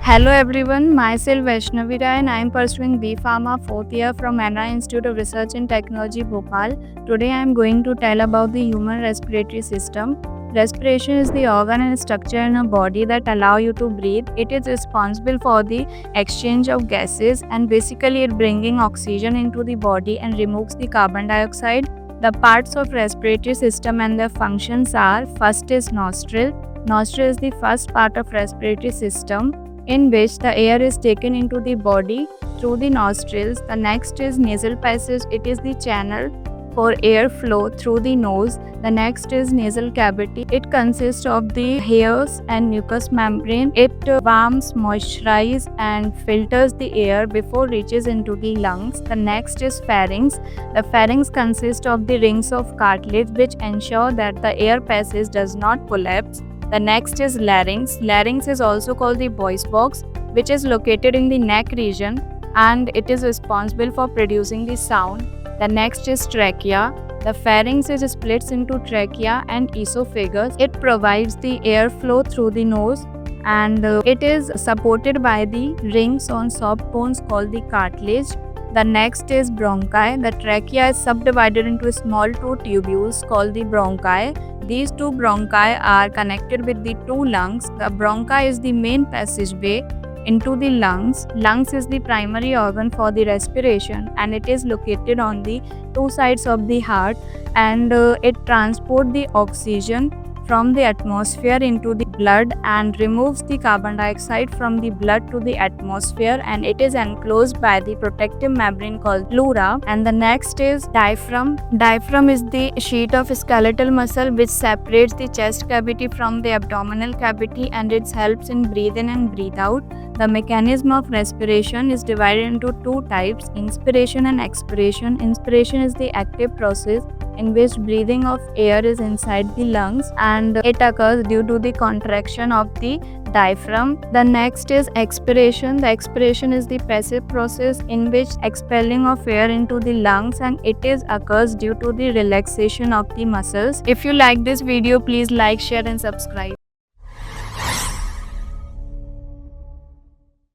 Hello everyone, myself Vaishnavi Rai and I am pursuing B Pharma 4th year from NIRTP Institute of Research and Technology Bhopal. Today I am going to tell about the human respiratory system. Respiration is the organ and structure in a body that allow you to breathe. It is responsible for the exchange of gases and basically it bringing oxygen into the body and removes the carbon dioxide. The parts of respiratory system and their functions are: first is nostril. Nostril is the first part of respiratory system in which the air is taken into the body through the nostrils. The next is nasal passage. It is the channel for air flow through the nose. The next is nasal cavity. It consists of the hairs and mucous membrane. It warms, moisturizes and filters the air before reaches into the lungs. The next is pharynx. The pharynx consists of the rings of cartilage which ensure that the air passage does not collapse. The next is larynx. Larynx is also called the voice box, which is located in the neck region and it is responsible for producing the sound. The next is trachea. The pharynx is splits into trachea and esophagus. It provides the airflow through the nose and it is supported by the rings on soft bones called the cartilage. The next is bronchi. The trachea is subdivided into small two tubules called the bronchi. These two bronchi are connected with the two lungs. The bronchi is the main passageway into the lungs. Lungs is the primary organ for the respiration and it is located on the two sides of the heart and it transports the oxygen from the atmosphere into the blood and removes the carbon dioxide from the blood to the atmosphere, and it is enclosed by the protective membrane called pleura. And the next is diaphragm. Diaphragm is the sheet of skeletal muscle which separates the chest cavity from the abdominal cavity and it helps in breathe in and breathe out. The mechanism of respiration is divided into two types: inspiration and expiration. Inspiration is the active process in which breathing of air is inside the lungs and it occurs due to the contraction of the diaphragm. The next is expiration. The expiration is the passive process in which expelling of air into the lungs and it occurs due to the relaxation of the muscles. If you like this video, please like, share and subscribe.